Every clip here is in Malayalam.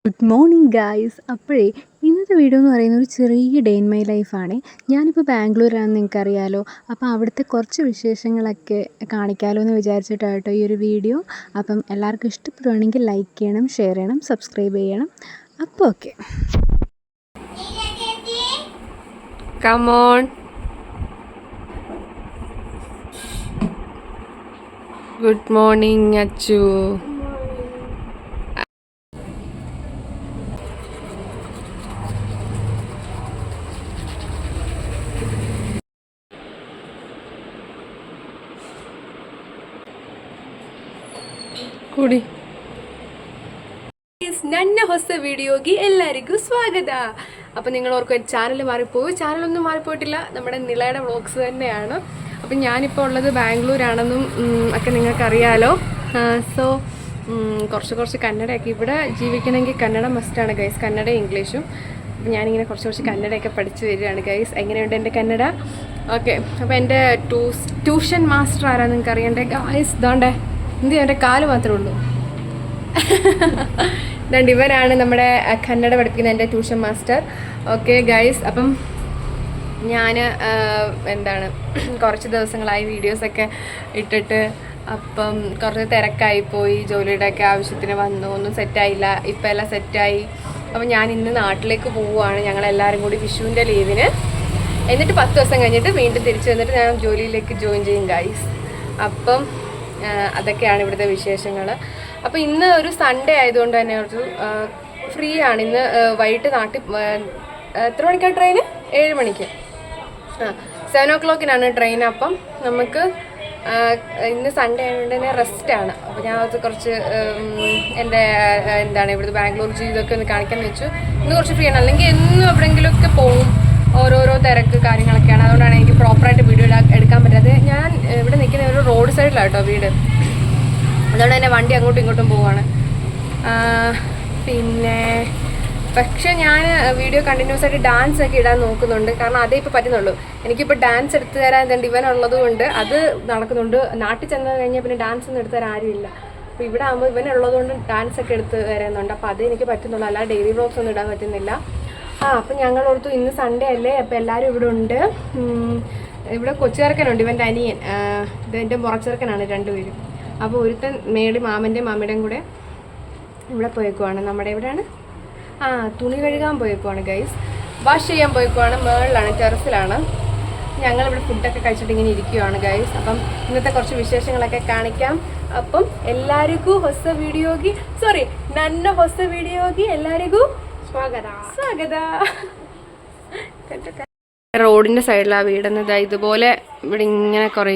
Good morning guys. അപ്പോഴേ ഇന്നത്തെ വീഡിയോ എന്ന് പറയുന്നത് ഒരു ചെറിയ ഡേ ഇൻ മൈ ലൈഫാണ്. ഞാനിപ്പോൾ ബാംഗ്ലൂരാണെന്ന് നിങ്ങൾക്കറിയാലോ. അപ്പോൾ അവിടുത്തെ കുറച്ച് വിശേഷങ്ങളൊക്കെ കാണിക്കാമല്ലോ എന്ന് വിചാരിച്ചിട്ടാട്ടോ ഈ ഒരു വീഡിയോ. അപ്പം എല്ലാവർക്കും ഇഷ്ടപ്പെടുവാണെങ്കിൽ ലൈക്ക് ചെയ്യണം, ഷെയർ ചെയ്യണം, സബ്സ്ക്രൈബ് ചെയ്യണം. അപ്പോൾ okay. Come on. Good morning, Achu. ಕೂಡಿ ನನ್ನ ಹೊಸ ವಿಡಿಯೋಗೆ ಎಲ್ಲರಿಗೂ ಸ್ವಾಗತ. അപ്പോൾ നിങ്ങൾ ഓർക്കും ചാനൽ മാറിപ്പോയി. ചാനലൊന്നും മാറിപ്പോയിട്ടില്ല, നമ്മുടെ നിളയുടെ വ്ളോഗ്സ് തന്നെയാണ്. അപ്പം ഞാനിപ്പോൾ ഉള്ളത് ബാംഗ്ലൂരാണെന്നും ഒക്കെ നിങ്ങൾക്കറിയാലോ. സോ കുറച്ച് കന്നഡയൊക്കെ ഇവിടെ ജീവിക്കണമെങ്കിൽ കന്നഡ മസ്റ്റാണ് ഗൈസ്, കന്നഡയും ഇംഗ്ലീഷും. അപ്പം ഞാനിങ്ങനെ കുറച്ച് കന്നഡയൊക്കെ പഠിച്ച് വരികയാണ് ഗൈസ്. എങ്ങനെയുണ്ട് എൻ്റെ കന്നഡ? ഓക്കെ. അപ്പോൾ എൻ്റെ ട്യൂഷൻ മാസ്റ്റർ ആരാന്ന് നിങ്ങൾക്ക് അറിയണ്ടേ ഗൈസ്? ഇതാണ്ടേ എന്ത് എൻ്റെ കാല് മാത്രമേ ഉള്ളൂ. ഇതാണ്ട് ഇവരാണ് നമ്മുടെ കന്നഡ പഠിപ്പിക്കുന്ന എൻ്റെ ട്യൂഷൻ മാസ്റ്റർ. ഓക്കെ ഗൈസ്, അപ്പം ഞാൻ കുറച്ച് ദിവസങ്ങളായി വീഡിയോസൊക്കെ ഇട്ടിട്ട് അപ്പം കുറച്ച് തിരക്കായിപ്പോയി. ജോലിയുടെ ഒക്കെ ആവശ്യത്തിന് വന്നു, ഒന്നും സെറ്റായില്ല. ഇപ്പം എല്ലാം സെറ്റായി. അപ്പം ഞാൻ ഇന്ന് നാട്ടിലേക്ക് പോവുകയാണ്, ഞങ്ങളെല്ലാവരും കൂടി വിഷുവിൻ്റെ ലീവിന്. എന്നിട്ട് 10 ദിവസം കഴിഞ്ഞിട്ട് വീണ്ടും തിരിച്ചു വന്നിട്ട് ഞാൻ ജോലിയിലേക്ക് ജോയിൻ ചെയ്യും ഗൈസ്. അപ്പം അതൊക്കെയാണ് ഇവിടുത്തെ വിശേഷങ്ങൾ. അപ്പോൾ ഇന്ന് ഒരു സൺഡേ ആയതുകൊണ്ട് തന്നെ ഒരു ഫ്രീ ആണ്. ഇന്ന് വൈകിട്ട് നാട്ടിൽ എത്ര മണിക്കാണ് ട്രെയിന്? 7 മണിക്ക്. 7 o'clock ട്രെയിൻ. അപ്പം നമുക്ക് ഇന്ന് സൺഡേ ആയതുകൊണ്ട് തന്നെ റെസ്റ്റാണ്. അപ്പോൾ ഞാൻ അത് കുറച്ച് എൻ്റെ ഇവിടുത്തെ ബാംഗ്ലൂർ ജീവിതമൊക്കെ ഒന്ന് കാണിക്കാമെന്ന് വെച്ചു. ഇന്ന് കുറച്ച് ഫ്രീ ആണ്, അല്ലെങ്കിൽ എന്നും എവിടെയെങ്കിലുമൊക്കെ പോവും. ഓരോരോ തിരക്ക് കാര്യങ്ങളൊക്കെയാണ്. അതുകൊണ്ടാണ് എനിക്ക് പ്രോപ്പറായിട്ട് വീഡിയോ എടുക്കാൻ പറ്റാത്തത്. ഞാൻ ഇവിടെ നിൽക്കുന്ന ഒരു റോഡ് സൈഡിലാണ് കേട്ടോ വീട്. അതുകൊണ്ട് തന്നെ വണ്ടി അങ്ങോട്ടും ഇങ്ങോട്ടും പോവുകയാണ്. പിന്നെ പക്ഷേ ഞാൻ വീഡിയോ കണ്ടിന്യൂസ് ആയിട്ട് ഡാൻസ് ഒക്കെ ഇടാൻ നോക്കുന്നുണ്ട്. കാരണം അതേ ഇപ്പോൾ പറ്റുന്നുള്ളൂ. എനിക്കിപ്പോൾ ഡാൻസ് എടുത്തു തരാൻ എന്തുണ്ട് ഇവനുള്ളത് കൊണ്ട് അത് നടക്കുന്നുണ്ട്. നാട്ടിൽ ചെന്ന് കഴിഞ്ഞാൽ പിന്നെ ഡാൻസ് ഒന്നും എടുത്തു തരാൻ ആരുമില്ല. അപ്പോൾ ഇവിടെ ആകുമ്പോൾ ഇവനുള്ളത് കൊണ്ട് ഡാൻസ് ഒക്കെ എടുത്ത് തരുന്നുണ്ട്. അപ്പോൾ അതേ എനിക്ക് പറ്റുന്നുള്ളൂ, അല്ലാതെ ഡെയിലി വ്ളോഗ്സ് ഒന്നും ഇടാൻ പറ്റുന്നില്ല. അപ്പം ഞങ്ങൾ ഓർത്തു ഇന്ന് സൺഡേ അല്ലേ, അപ്പോൾ എല്ലാവരും ഇവിടെ ഉണ്ട്. ഇവിടെ കൊച്ചുചെറുക്കനുണ്ട്, ഇവൻ്റെ അനിയൻ. ഇത് എൻ്റെ മുറച്ചെറുക്കനാണ് രണ്ടുപേരും. അപ്പോൾ ഒരുത്തൻ മാമൻ്റെയും മാമിയുടെയും കൂടെ ഇവിടെ പോയേക്കുവാണ്. നമ്മുടെ എവിടെയാണ്? തുണി കഴുകാൻ പോയേക്കുവാണ് ഗൈസ്. വാഷ് ചെയ്യാൻ പോയേക്കുവാണ്. മേളിലാണ്, ടെറസിലാണ്. ഞങ്ങളിവിടെ ഫുഡൊക്കെ കഴിച്ചിട്ട് ഇങ്ങനെ ഇരിക്കുവാണ് ഗൈസ്. അപ്പം ഇന്നത്തെ കുറച്ച് വിശേഷങ്ങളൊക്കെ കാണിക്കാം. അപ്പം എല്ലാവർക്കും ನನ್ನ ಹೊಸ ವಿಡಿಯೋಗೆ ಎಲ್ಲರಿಗೂ സ്വാഗത. റോഡിൻ്റെ സൈഡിലാണ് വീടുന്നത്. ഇതുപോലെ ഇവിടെ ഇങ്ങനെ കുറേ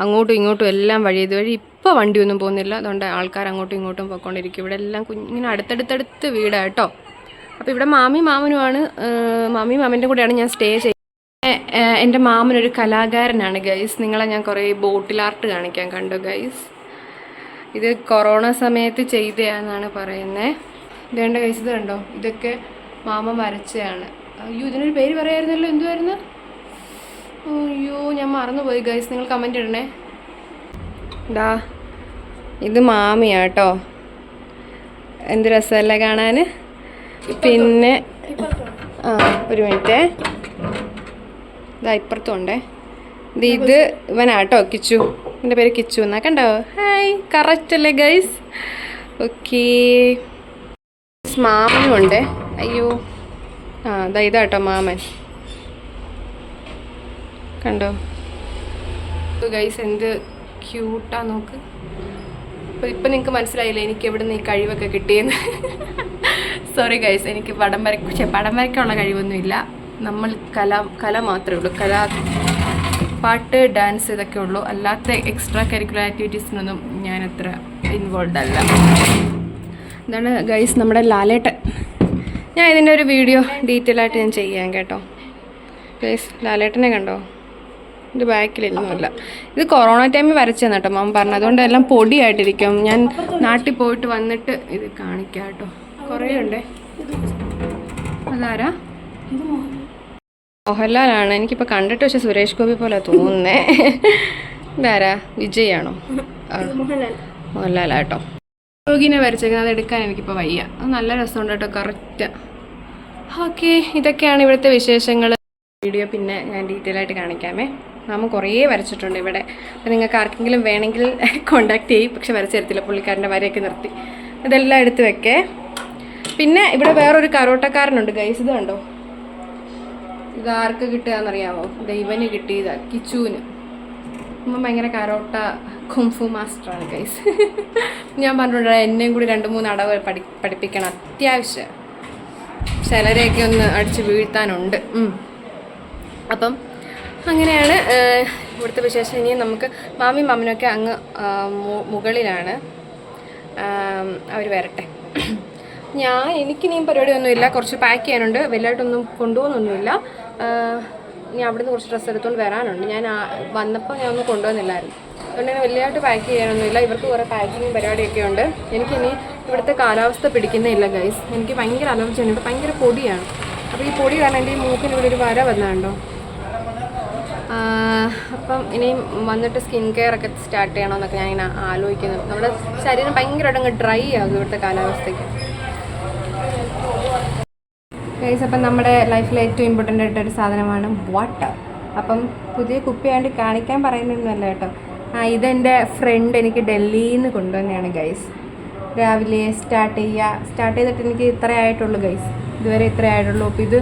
അങ്ങോട്ടും ഇങ്ങോട്ടും എല്ലാം വഴി. ഇതുവഴി ഇപ്പോൾ വണ്ടിയൊന്നും പോകുന്നില്ല, അതുകൊണ്ട് ആൾക്കാർ അങ്ങോട്ടും ഇങ്ങോട്ടും പോയിക്കൊണ്ടിരിക്കും. ഇവിടെ എല്ലാം ഇങ്ങനെ അടുത്തടുത്തടുത്ത് വീടാണ് കേട്ടോ. അപ്പോൾ ഇവിടെ മാമനുമാണ്. മാമൻ്റെ കൂടെയാണ് ഞാൻ സ്റ്റേ ചെയ്യുന്നത്. എൻ്റെ മാമനൊരു കലാകാരനാണ് ഗൈസ്. നിങ്ങളെ ഞാൻ കുറേ ബോട്ടിൽ ആർട്ട് കാണിക്കാൻ കണ്ടു ഗൈസ്. ഇത് കൊറോണ സമയത്ത് ചെയ്തതാണെന്നാണ് പറയുന്നത്. ഇതേണ്ട ഗൈസ്, ഇത് കണ്ടോ? ഇതൊക്കെ മാമൻ വരച്ചതാണ്. അയ്യോ, ഇതിനൊരു പേര് പറയായിരുന്നല്ലോ, എന്തുവായിരുന്നു? അയ്യോ, ഞാൻ മറന്നുപോയി ഗൈസ്, നിങ്ങൾ കമൻറ്റ് ഇടണേ. ഇതാ ഇത് മാമിയാട്ടോ. എന്ത് രസമല്ലേ കാണാൻ. പിന്നെ ഒരു മിനിറ്റേ, ഇതാ ഇപ്പുറത്തും ഉണ്ടേ. ഇത് ഇവനാട്ടോ, കിച്ചു. എൻ്റെ പേര് കിച്ചു എന്നാ. കണ്ടോ? ഹായ്, കറക്റ്റ് അല്ലേ ഗൈസ്? ഓക്കേ. മാമനും ഉണ്ടേ. അയ്യോ, ഇതാട്ടോ മാമൻ. കണ്ടോ ഗൈസ്, എന്ത് ക്യൂട്ടാ നോക്ക്. ഇപ്പം നിങ്ങൾക്ക് മനസ്സിലായില്ലേ എനിക്ക് എവിടെ നിന്ന് ഈ കഴിവൊക്കെ കിട്ടിയെന്ന്. സോറി ഗൈസ്, എനിക്ക് പടം വരയ്ക്കാനുള്ള കഴിവൊന്നുമില്ല. നമ്മൾ കല മാത്രമേ ഉള്ളൂ. പാട്ട്, ഡാൻസ് ഇതൊക്കെ ഉള്ളൂ. അല്ലാത്ത എക്സ്ട്രാ കരിക്കുലർ ആക്ടിവിറ്റീസിനൊന്നും ഞാൻ അത്ര ഇൻവോൾവ് അല്ല. ഇതാണ് ഗൈസ് നമ്മുടെ ലാലേട്ടൻ. ഞാൻ ഇതിൻ്റെ ഒരു വീഡിയോ ഡീറ്റെയിൽ ആയിട്ട് ഞാൻ ചെയ്യാം കേട്ടോ ഗൈസ്. ലാലേട്ടനെ കണ്ടോ? ഇത് ബാക്കിലൊന്നുമില്ല. ഇത് കൊറോണ ടൈമിൽ വരച്ചതാണ് കേട്ടോ മാം പറഞ്ഞത്. അതുകൊണ്ട് എല്ലാം പൊടിയായിട്ടിരിക്കും. ഞാൻ നാട്ടിൽ പോയിട്ട് വന്നിട്ട് ഇത് കാണിക്കാം കേട്ടോ. കുറേ ഉണ്ടേ. അതാരാ? മോഹൻലാലാണ്. എനിക്കിപ്പോൾ കണ്ടിട്ട് പക്ഷേ സുരേഷ് ഗോപി പോലെ തോന്നുന്നേ. ഇതാരാ? വിജയ് ആണോ? മോഹൻലാലാട്ടോ. യോഗിനെ വരച്ചേക്കുന്നത്, അത് എടുക്കാൻ എനിക്കിപ്പോൾ വയ്യ. അത് നല്ല രസമുണ്ട് കേട്ടോ, കറക്റ്റ്. ഓക്കെ, ഇതൊക്കെയാണ് ഇവിടുത്തെ വിശേഷങ്ങൾ. വീഡിയോ പിന്നെ ഞാൻ ഡീറ്റെയിൽ ആയിട്ട് കാണിക്കാമേ. നമ്മൾ കുറേ വരച്ചിട്ടുണ്ട് ഇവിടെ. അപ്പോൾ നിങ്ങൾക്ക് ആർക്കെങ്കിലും വേണമെങ്കിൽ കോണ്ടാക്ട് ചെയ്യും. പക്ഷെ വരച്ച് തരത്തില്ല, പുള്ളിക്കാരൻ്റെ വരയൊക്കെ നിർത്തി. ഇതെല്ലാം എടുത്ത് വെക്കേ. പിന്നെ ഇവിടെ വേറൊരു കരോട്ടക്കാരനുണ്ട് ഗൈസ്. ഇത് കണ്ടോ, ഇത് ആർക്ക് കിട്ടുകയെന്നറിയാമോ? ദൈവന് കിട്ടിയതാ, കിച്ചുവിന്. അപ്പം ഭയങ്കര കരോട്ട കുംഫു മാസ്റ്ററാണ് ഗൈസ്. ഞാൻ പറഞ്ഞിട്ടുണ്ട് എന്നെയും കൂടി 2-3 അടവ് പഠിപ്പിക്കണം അത്യാവശ്യം. ചിലരെയൊക്കെ ഒന്ന് അടിച്ച് വീഴ്ത്താനുണ്ട്. അപ്പം അങ്ങനെയാണ് ഇവിടുത്തെ വിശേഷം. ഇനി നമുക്ക് മാമനൊക്കെ അങ്ങ് മുകളിലാണ്, അവർ വരട്ടെ. എനിക്കിനിയും പരിപാടിയൊന്നുമില്ല. കുറച്ച് പാക്ക് ചെയ്യാനുണ്ട്, വലുതായിട്ടൊന്നും കൊണ്ടുപോകുന്നൊന്നുമില്ല. ഇനി അവിടുന്ന് കുറച്ച് ഡ്രസ്സ് എടുത്തുകൊണ്ട് വരാനുണ്ട്. ഞാൻ വന്നപ്പോൾ ഞാൻ ഒന്നും കൊണ്ടുവന്നില്ലായിരുന്നു, അതുകൊണ്ട് തന്നെ വലിയതായിട്ട് പാക്ക് ചെയ്യാനൊന്നുമില്ല. ഇവർക്ക് കുറേ പാക്കിങ്ങും പരിപാടിയൊക്കെ ഉണ്ട്. എനിക്കിനി ഇവിടുത്തെ കാലാവസ്ഥ പിടിക്കുന്നില്ല ഗൈസ്. എനിക്ക് ഭയങ്കര അലർജിയാണ്, ഇവിടെ ഭയങ്കര പൊടിയാണ്. അപ്പോൾ ഈ പൊടി കാരണം എൻ്റെ ഈ മൂക്കിന് ഇവിടെ ഒരു വര വന്നാണ്ടോ. അപ്പം ഇനിയും വന്നിട്ട് സ്കിൻ കെയർ ഒക്കെ സ്റ്റാർട്ട് ചെയ്യണമെന്നൊക്കെ ഞാൻ ഇങ്ങനെ ആലോചിക്കുന്നു. നമ്മുടെ ശരീരം ഭയങ്കരമായിട്ട് അങ്ങ് ഡ്രൈ ആകും ഇവിടുത്തെ കാലാവസ്ഥയ്ക്ക് ഗൈസ്. അപ്പം നമ്മുടെ ലൈഫിൽ ഏറ്റവും ഇമ്പോർട്ടൻ്റ് ആയിട്ടൊരു സാധനമാണ് വാട്ടർ. അപ്പം പുതിയ കുപ്പിയാണ്ട് കാണിക്കാൻ പറയുന്നതൊന്നുമല്ല കേട്ടോ. ഇതെൻ്റെ ഫ്രണ്ട് എനിക്ക് ഡൽഹിയിൽ നിന്ന് കൊണ്ടുവന്നതാണ് ഗൈസ്. രാവിലെ സ്റ്റാർട്ട് ചെയ്തിട്ട് എനിക്ക് ഇത്ര ആയിട്ടുള്ളൂ ഗൈസ്, ഇതുവരെ ഇത്ര ആയിട്ടുള്ളൂ. അപ്പോൾ ഇത്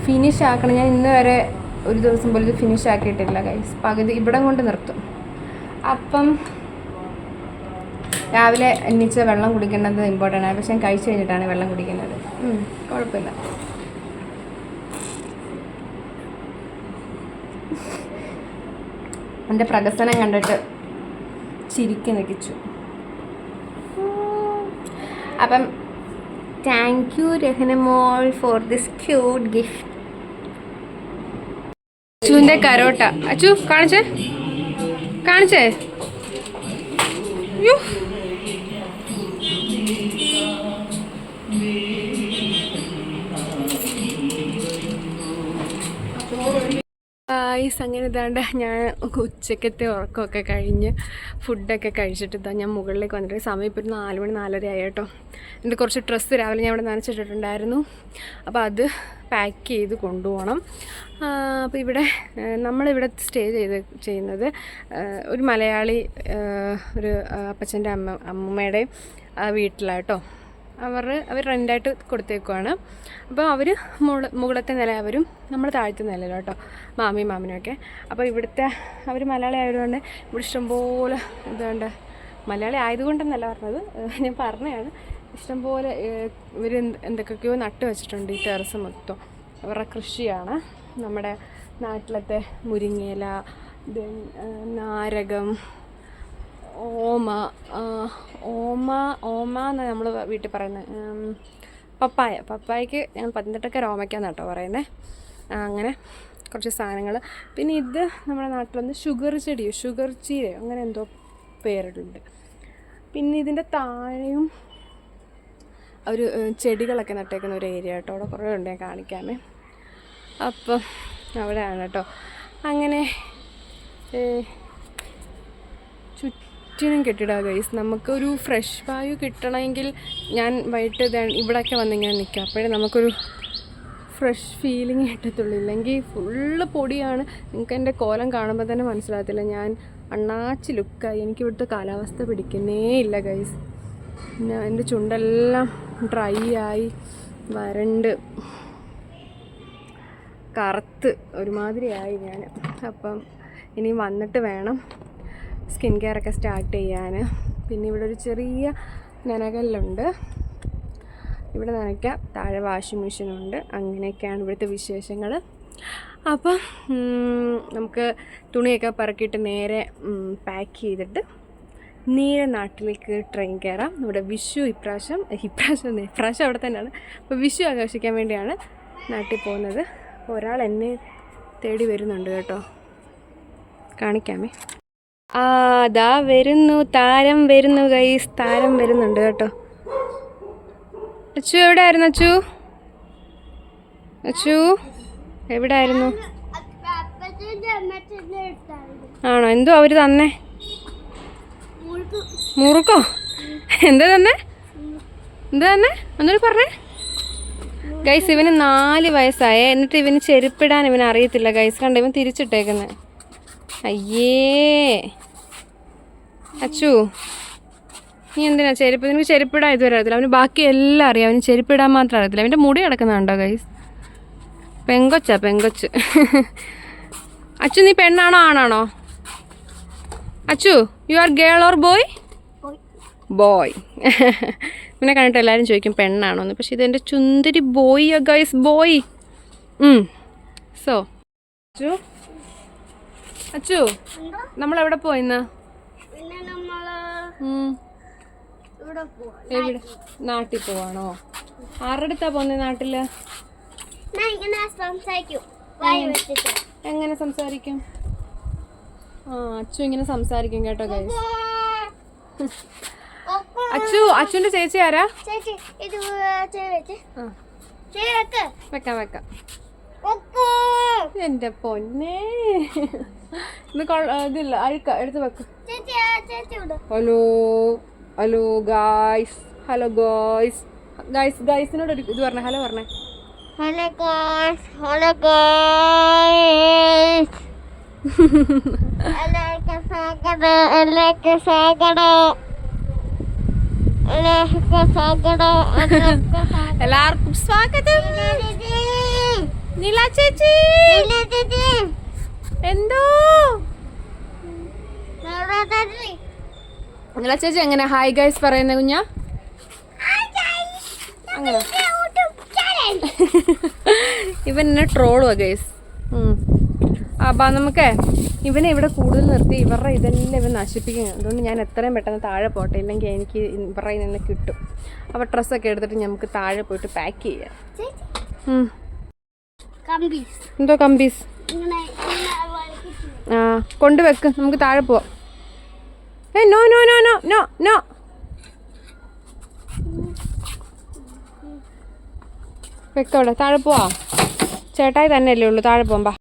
ഫിനിഷ് ആക്കണം. ഞാൻ ഇന്ന് വരെ ഒരു ദിവസം പോലും ഇത് ഫിനിഷ് ആക്കിയിട്ടില്ല ഗൈസ്. പകുതി ഇവിടം കൊണ്ട് നിർത്തും. അപ്പം രാവിലെ എണ്ണിച്ച് വെള്ളം കുടിക്കേണ്ടത് ഇമ്പോർട്ടൻ്റ് ആണ്. പക്ഷെ ഞാൻ കഴിച്ച് കഴിഞ്ഞിട്ടാണ് വെള്ളം കുടിക്കുന്നത്. കുഴപ്പമില്ല. എൻ്റെ പ്രകസനം കണ്ടിട്ട് ചിരിക്കുന്നു കിച്ചു. അപ്പം താങ്ക് യു രഹന മോൾ ഫോർ ദിസ് ക്യൂട്ട് ഗിഫ്റ്റ്. അച്ചുവിൻ്റെ കരോട്ട. അച്ചു കാണിച്ചേ. യോ അങ്ങനെ ഇതാണ്ട് ഞാൻ ഉച്ചക്കത്തെ ഉറക്കമൊക്കെ കഴിഞ്ഞ് ഫുഡൊക്കെ കഴിച്ചിട്ട് ഇതാ ഞാൻ മുകളിലേക്ക് വന്നിട്ട് സമയം ഇപ്പോൾ ഒരു 4 മണി 4:30 ആയി കേട്ടോ. എൻ്റെ കുറച്ച് ഡ്രസ്സ് രാവിലെ ഞാൻ ഇവിടെ നനച്ചിട്ടിട്ടുണ്ടായിരുന്നു. അപ്പോൾ അത് പാക്ക് ചെയ്ത് കൊണ്ടുപോകണം. അപ്പോൾ ഇവിടെ നമ്മളിവിടെ സ്റ്റേ ചെയ്യുന്നത് ഒരു മലയാളി ഒരു അപ്പച്ചൻ്റെ അമ്മൂമ്മയുടെ വീട്ടിലാട്ടോ. അവർ റെൻ്റായിട്ട് കൊടുത്തേക്കുവാണ്. അപ്പോൾ അവർ മുകളിലത്തെ നില, അവരും നമ്മൾ താഴത്തെ നിലയിലും കേട്ടോ, മാമനുമൊക്കെ. അപ്പോൾ ഇവിടുത്തെ അവർ മലയാളി ആയതുകൊണ്ട് ഇവിടെ ഇഷ്ടംപോലെ ഇതുകൊണ്ട്, മലയാളി ആയതുകൊണ്ടെന്നല്ല പറഞ്ഞത്, ഞാൻ പറഞ്ഞതാണ്. ഇഷ്ടംപോലെ ഇവർ എന്തൊക്കെയോ നട്ട് വെച്ചിട്ടുണ്ട് ഈ ടെറസ് മൊത്തം. അവരുടെ കൃഷിയാണ്. നമ്മുടെ നാട്ടിലത്തെ മുരിങ്ങയില, നാരകം, ഓമ എന്നാണ് നമ്മൾ വീട്ടിൽ പറയുന്നത്. പപ്പായക്ക് ഞാൻ പത്തനംതിട്ടയ്ക്ക് ഓമയ്ക്കാന്ന് കേട്ടോ പറയുന്നത്. അങ്ങനെ കുറച്ച് സാധനങ്ങൾ. പിന്നെ ഇത് നമ്മുടെ നാട്ടിലൊന്ന് ഷുഗർ ചീരയോ അങ്ങനെ എന്തോ പേരിട്ടുണ്ട്. പിന്നെ ഇതിൻ്റെ താഴെയും ഒരു ചെടികളൊക്കെ നട്ടേക്കുന്ന ഒരു ഏരിയ കേട്ടോ. അവിടെ കുറേ ഉണ്ട്, ഞാൻ കാണിക്കാമേ. അപ്പം അവിടെയാണ് കേട്ടോ. അങ്ങനെ ചുറ്റിനും കെട്ടിടുക ഗൈസ്. നമുക്കൊരു ഫ്രഷ് വായു കിട്ടണമെങ്കിൽ ഞാൻ വൈകിട്ട് ഇവിടെയൊക്കെ വന്നിങ്ങനെ നിൽക്കുക, അപ്പോഴേ നമുക്കൊരു ഫ്രഷ് ഫീലിംഗ് കിട്ടത്തുള്ളൂ. ഇല്ലെങ്കിൽ ഫുള്ള് പൊടിയാണ്. നിങ്ങൾക്ക് എൻ്റെ കോലം കാണുമ്പോൾ തന്നെ മനസ്സിലാകത്തില്ല. ഞാൻ അണ്ണാച്ചി ലുക്കായി. എനിക്ക് ഇവിടുത്തെ കാലാവസ്ഥ പിടിക്കുന്നേ ഇല്ല ഗൈസ്. പിന്നെ എൻ്റെ ചുണ്ടെല്ലാം ഡ്രൈ ആയി വരണ്ട് കറുത്ത് ഒരുമാതിരിയായി ഞാൻ. അപ്പം ഇനി വന്നിട്ട് വേണം സ്കിൻ കെയർ ഒക്കെ സ്റ്റാർട്ട് ചെയ്യാൻ. പിന്നെ ഇവിടെ ഒരു ചെറിയ നനകല്ലുണ്ട്, ഇവിടെ നനയ്ക്കാം. താഴെ വാഷിംഗ് മെഷീനുണ്ട്. അങ്ങനെയൊക്കെയാണ് ഇവിടുത്തെ വിശേഷങ്ങൾ. അപ്പം നമുക്ക് തുണിയൊക്കെ പറക്കിയിട്ട് നേരെ പാക്ക് ചെയ്തിട്ട് നേരെ നാട്ടിലേക്ക് ട്രെയിൻ കയറാം. നമ്മുടെ വിഷു ഇപ്രാവശ്യം അവിടെ തന്നെയാണ്. അപ്പോൾ വിഷു ആഘോഷിക്കാൻ വേണ്ടിയാണ് നാട്ടിൽ പോകുന്നത്. അപ്പോൾ ഒരാൾ എന്നെ തേടി വരുന്നുണ്ട് കേട്ടോ, കാണിക്കാമേ. അതാ വരുന്നു, താരം വരുന്നു ഗൈസ്, താരം വരുന്നുണ്ട് കേട്ടോ. അച്ചു എവിടെ ആയിരുന്നു? അച്ചു എവിടെ ആയിരുന്നു? ആണോ? എന്തോ അവർ തന്നേ? മുറുക്കോ? എന്താ തന്നെ ഒന്നുകൂടി പറഞ്ഞേ ഗൈസ്. ഇവന് 4 വയസ്സായേ, എന്നിട്ട് ഇവന് ചെരുപ്പിടാൻ ഇവന് അറിയത്തില്ല ഗൈസ്. കണ്ട ഇവൻ തിരിച്ചിട്ടേക്കുന്നത്. അയ്യേ അച്ചു, നീ എന്തിനാ ചെരുപ്പ്? നിനക്ക് ചെരുപ്പിടാൻ ഇതുവരെ അറിയത്തില്ല. അവന് ബാക്കി എല്ലാം അറിയാം, അവന് ചെരുപ്പിടാൻ മാത്രം അറിയത്തില്ല. അവൻ്റെ മുടി കിടക്കുന്നുണ്ടോ ഗൈസ്? പെങ്കൊച്ച്. അച്ചു നീ പെണ്ണാണോ ആണാണോ? Achu you are girl or boy? Boy. പിന്നെ കണ്ടിട്ട് എല്ലാവരും ചോദിക്കും പെണ്ണാണോന്ന്. പക്ഷെ ഇതെൻ്റെ ചുന്ദരി boy guys, boy. So Achu നമ്മളെവിടെ പോയിന്ന്? എവിടെ? നാട്ടിൽ പോവാണോ? ആരുടെ അടുത്താ പോന്നെ നാട്ടില്? എങ്ങനെ സംസാരിക്കും? അച്ചു ഇങ്ങനെ സംസാരിക്കും കേട്ടോ ഗൈസ്. അച്ചുവിന്റെ ചേച്ചി ആരാ? വെക്കാം. എന്റെ പൊന്നെ, ഇതില്ല, അഴുക്ക എടുത്ത് വെക്ക്. Hello guys. ഗായ്സിനോട് ഒരു ഇത് പറഞ്ഞേ, ഹലോ പറഞ്ഞേ. എല്ലാവർക്കും സ്വാഗതം. നീല ചേച്ചി എന്തോ നീല ചേച്ചി എങ്ങനെ ഹായ് ഗൈസ് പറയുന്ന കുഞ്ഞാ? അങ്ങനെ ഇവൻ എന്നെ ട്രോളുവാ ഗൈസ്. അപ്പം നമുക്ക് ഇവനെ ഇവിടെ കൂടുതൽ നിർത്തി ഇവരുടെ ഇതെല്ലാം ഇവൻ നശിപ്പിക്കുന്നു. അതുകൊണ്ട് ഞാൻ എത്രയും പെട്ടെന്ന് താഴെ പോട്ടെ, ഇല്ലെങ്കിൽ എനിക്ക് ഇവരുടെ നിന്ന് കിട്ടും. അപ്പോൾ ഡ്രസ്സൊക്കെ എടുത്തിട്ട് നമുക്ക് താഴെ പോയിട്ട് പാക്ക് ചെയ്യാം. എന്തോ കമ്പീസ്? കൊണ്ടുവെക്ക്, നമുക്ക് താഴെ പോവാം. No no no no no no. വെക്കവിടെ, താഴെ പോവാ. ചേട്ടായി തന്നെയല്ലേ ഉള്ളൂ, താഴെ പോകാം.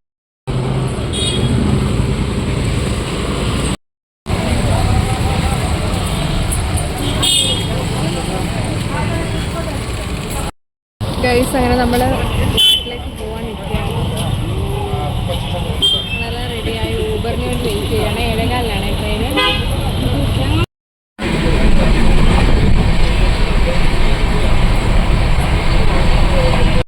ഗൈസ് അങ്ങനെ നമ്മൾ നാട്ടിലേക്ക് പോകാനിരിക്കുകയാണ്. നമ്മളെല്ലാം റെഡിയായി ഊബറിന് വേണ്ടി വെയിറ്റ് ചെയ്യണേ. 7:15